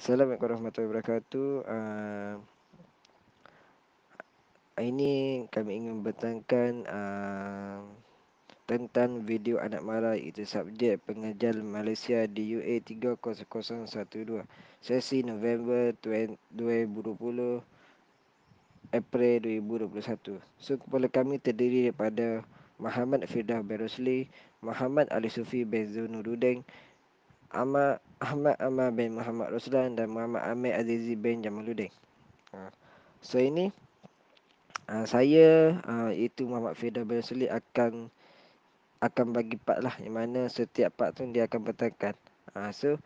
Assalamualaikum warahmatullahi wabarakatuh. Ini kami ingin bertentangkan tentang video anak marah, itu subjek pengejar Malaysia di UA 30012 sesi November 2020 April 2021. So kepala kami terdiri daripada Muhammad Firdah Berusli, Muhammad Ali Sufi bin Zunuruddin, Ahmad Amar bin Muhammad Roslan dan Muhammad Amir Azizi bin Jamaluddin. So ini saya itu Muhammad Firdah Berusli akan bagi part lah, yang mana setiap part tu dia akan bertekan. So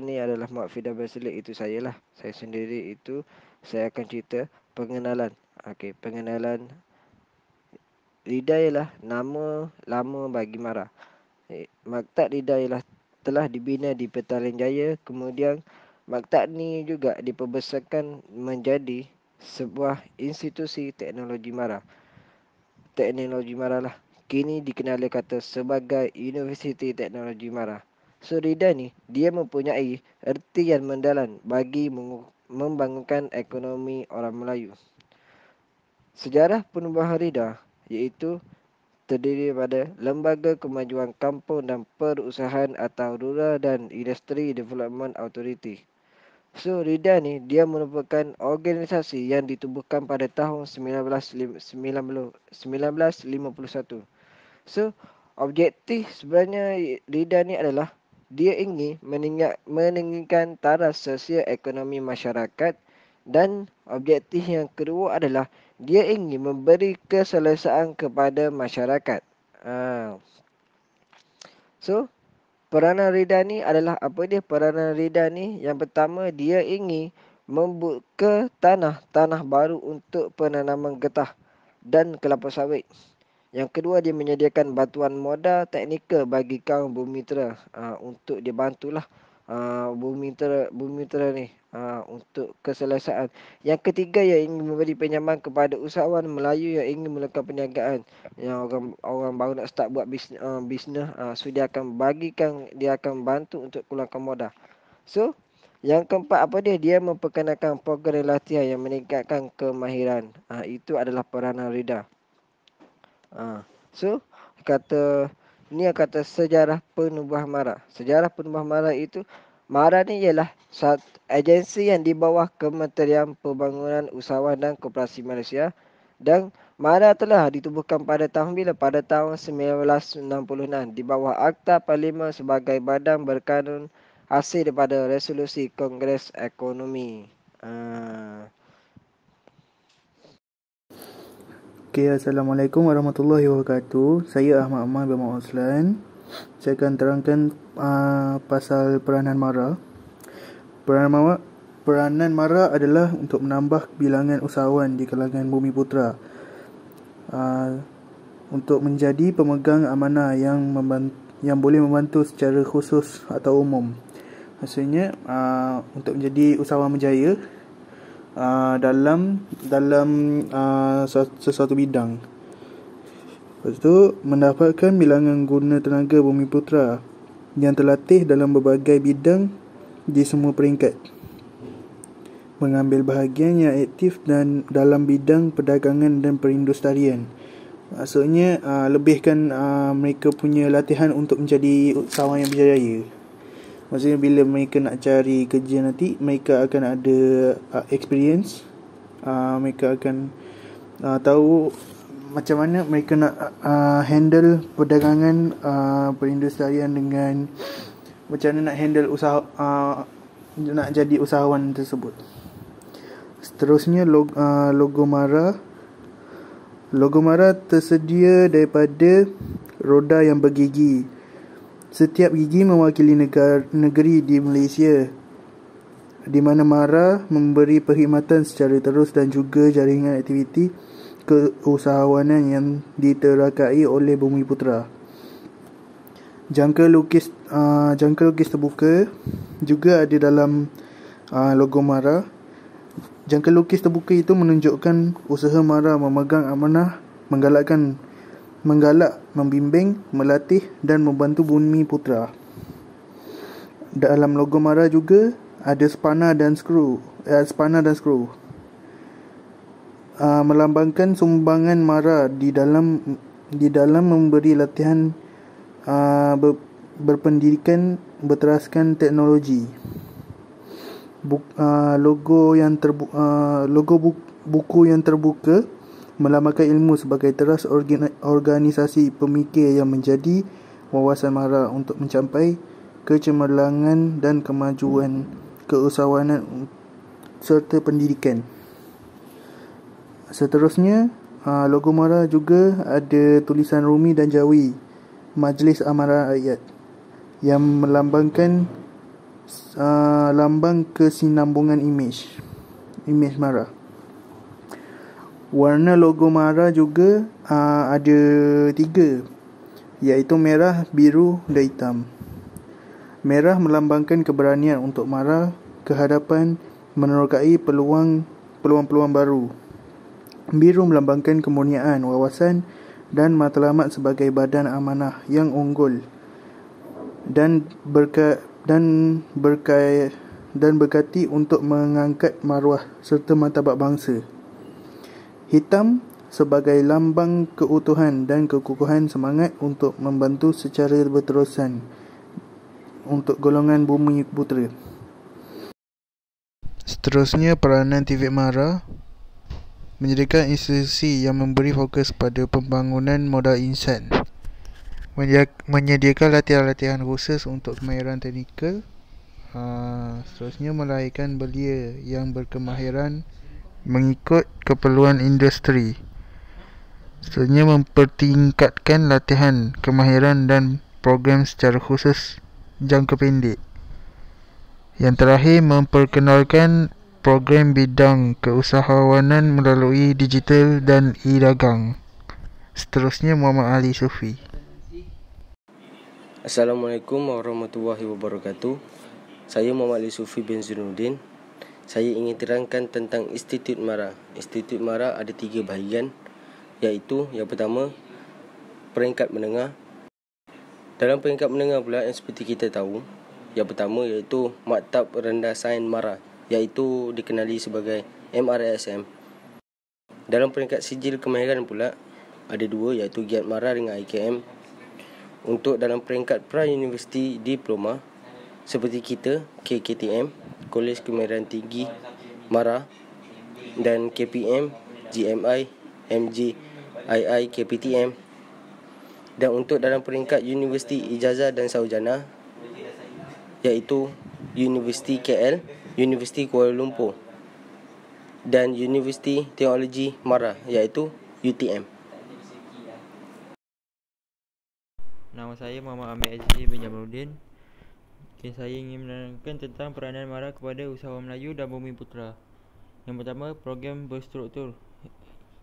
ni adalah Muhammad Firdah Berusli, itu saya lah. Saya sendiri itu saya akan cerita pengenalan. Okey, pengenalan Rida ialah nama lama bagi Mara. Maktab Rida ialah telah dibina di Petaling Jaya. Kemudian maktab ni juga diperbesarkan menjadi sebuah institusi teknologi Mara. Teknologi Mara lah. Kini dikenali kata sebagai Universiti Teknologi Mara. So Rida ni, dia mempunyai erti yang mendalam bagi membangunkan ekonomi orang Melayu. Sejarah penubuhan Rida iaitu terdiri pada Lembaga Kemajuan Kampung dan Perusahaan atau Rural dan Industry Development Authority. So Rida ni dia merupakan organisasi yang ditubuhkan pada tahun 1951. So objektif sebenarnya Rida ni adalah dia ingin meninggikan taraf sosial ekonomi masyarakat, dan objektif yang kedua adalah dia ingin memberi keselesaan kepada masyarakat. So peranan Rida ni adalah apa dia? Peranan Rida ni yang pertama, dia ingin membuka tanah baru untuk penanaman getah dan kelapa sawit. Yang kedua, dia menyediakan bantuan modal teknikal bagi kaum Bumiputera untuk dia bantulah Bumiputera ni untuk keselesaan. Yang ketiga, ia ingin memberi pinjaman kepada usahawan Melayu yang ingin melakukan perniagaan. Yang orang baru nak start buat bisnes, so dia akan bantu untuk keluarkan modal. So yang keempat apa dia? Dia memperkenalkan program latihan yang meningkatkan kemahiran. Itu adalah peranan Rida. So ni kata sejarah penubuhan Mara. Sejarah penubuhan Mara itu, Mara ni ialah satu agensi yang di bawah Kementerian Pembangunan Usahawan dan Koperasi Malaysia, dan Mara telah ditubuhkan pada tahun bila? Pada tahun 1966 di bawah Akta Parlimen sebagai badan berkanun hasil daripada resolusi Kongres Ekonomi. Okay, Assalamualaikum warahmatullahi wabarakatuh. Saya Ahmad Amar bin Muhammad Roslan. Saya akan terangkan pasal peranan Mara. Peranan Mara adalah untuk menambah bilangan usahawan di kalangan Bumiputera untuk menjadi pemegang amanah yang boleh membantu secara khusus atau umum. Maksudnya untuk menjadi usahawan berjaya dalam sesuatu bidang. Lepas tu, mendapatkan bilangan guna tenaga Bumiputera yang terlatih dalam berbagai bidang di semua peringkat, mengambil bahagian yang aktif dan dalam bidang perdagangan dan perindustrian. Maksudnya lebihkan mereka punya latihan untuk menjadi usahawan yang berjaya. Maksudnya bila mereka nak cari kerja nanti, mereka akan ada experience. Mereka akan tahu macam mana mereka nak handle perdagangan, perindustrian, dengan macam mana nak handle usaha, nak jadi usahawan tersebut. Seterusnya logo Mara. Logo Mara tersedia daripada roda yang bergigi. Setiap gigi mewakili negeri di Malaysia, di mana Mara memberi perkhidmatan secara terus dan juga jaringan aktiviti keusahawanan yang diterakai oleh Bumiputera. Jangka lukis terbuka juga ada dalam logo Mara. Jangka lukis terbuka itu menunjukkan usaha Mara memegang amanah menggalak, membimbing, melatih dan membantu Bumiputera. Dalam logo MARA juga ada spana dan skru. Melambangkan sumbangan MARA di dalam memberi latihan berpendidikan berteraskan teknologi. Logo buku yang terbuka melambangkan ilmu sebagai teras organisasi pemikir yang menjadi wawasan MARA untuk mencapai kecemerlangan dan kemajuan keusahawanan serta pendidikan. Seterusnya, logo MARA juga ada tulisan Rumi dan Jawi, Majlis Amarah Rakyat, yang melambangkan lambang kesinambungan imej MARA. Warna logo MARA juga ada 3, iaitu merah, biru dan hitam. Merah melambangkan keberanian untuk MARA ke hadapan menerokai peluang-peluang baru. Biru melambangkan kemurnian, wawasan dan matlamat sebagai badan amanah yang unggul dan berkati untuk mengangkat maruah serta martabat bangsa. Hitam sebagai lambang keutuhan dan kekukuhan semangat untuk membantu secara berterusan untuk golongan bumi putera. Seterusnya, peranan TVET MARA menyediakan institusi yang memberi fokus pada pembangunan modal insan, menyediakan latihan-latihan khusus untuk kemahiran teknikal. Seterusnya, melahirkan belia yang berkemahiran mengikut keperluan industri. Seterusnya, mempertingkatkan latihan kemahiran dan program secara khusus jangka pendek. Yang terakhir, memperkenalkan program bidang keusahawanan melalui digital dan e-dagang. Seterusnya, Muhammad Ali Sufi. Assalamualaikum warahmatullahi wabarakatuh. Saya Muhammad Ali Sufi bin Zainuddin. Saya ingin terangkan tentang Institut MARA. Institut MARA ada 3 bahagian, iaitu yang pertama, peringkat menengah. Dalam peringkat menengah pula, yang seperti kita tahu, yang pertama iaitu Maktab Rendah Sains MARA, iaitu dikenali sebagai MRSM. Dalam peringkat sijil kemahiran pula ada 2, iaitu GIAT MARA dengan IKM. Untuk dalam peringkat pra-universiti diploma seperti kita, KKTM, Kolej Kemahiran Tinggi MARA, dan KPM, GMI, MGII, KPTM. Dan untuk dalam peringkat universiti ijazah dan sarjana, iaitu Universiti KL, Universiti Kuala Lumpur dan Universiti Teknologi MARA, iaitu UTM. Nama saya Muhammad Amir Aziz bin Jamaluddin. Saya ingin menerangkan tentang peranan MARA kepada usahawan Melayu dan bumi putera. Yang pertama, program berstruktur,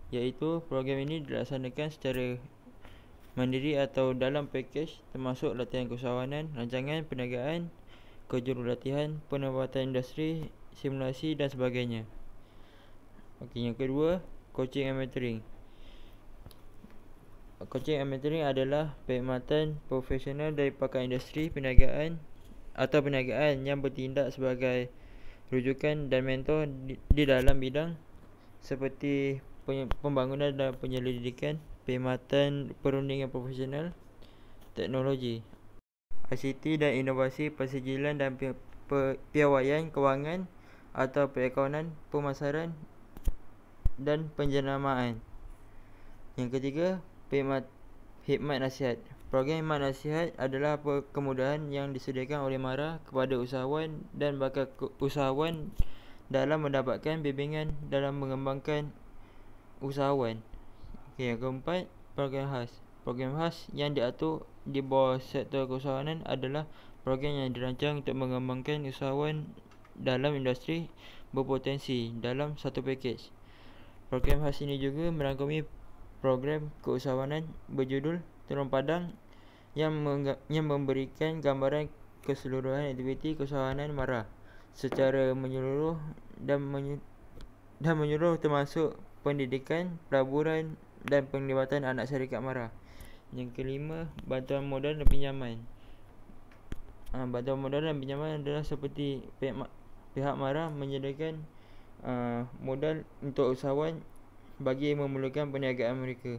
iaitu program ini dilaksanakan secara mandiri atau dalam pakej, termasuk latihan keusahawanan, rancangan perniagaan, kejurulatihan, penempatan industri, simulasi dan sebagainya. Yang kedua, coaching and mentoring. Coaching and mentoring adalah perkhidmatan profesional dari pakar industri perniagaan yang bertindak sebagai rujukan dan mentor di dalam bidang seperti pembangunan dan penyelidikan, perkhidmatan perundingan profesional, teknologi, ICT dan inovasi, persijilan dan piawaian kewangan atau perakaunan, pemasaran dan penjenamaan. Yang ketiga, khidmat nasihat. Program khidmat nasihat adalah kemudahan yang disediakan oleh MARA kepada usahawan dan bakal usahawan dalam mendapatkan bimbingan dalam mengembangkan usahawan. Yang keempat, program khas. Program khas yang diatur di bawah sektor keusahawanan adalah program yang dirancang untuk mengembangkan usahawan dalam industri berpotensi dalam satu pakej. Program khas ini juga merangkumi program keusahawanan berjudul Turun Padang yang memberikan gambaran keseluruhan aktiviti keusahawanan MARA secara menyeluruh dan menyeluruh, termasuk pendidikan, pelaburan dan penglibatan anak syarikat MARA. Yang kelima, bantuan modal dan pinjaman. Bantuan modal dan pinjaman adalah seperti pihak mara menyediakan modal untuk usahawan bagi memerlukan perniagaan mereka.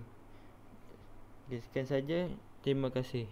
Sekian saja. Terima kasih.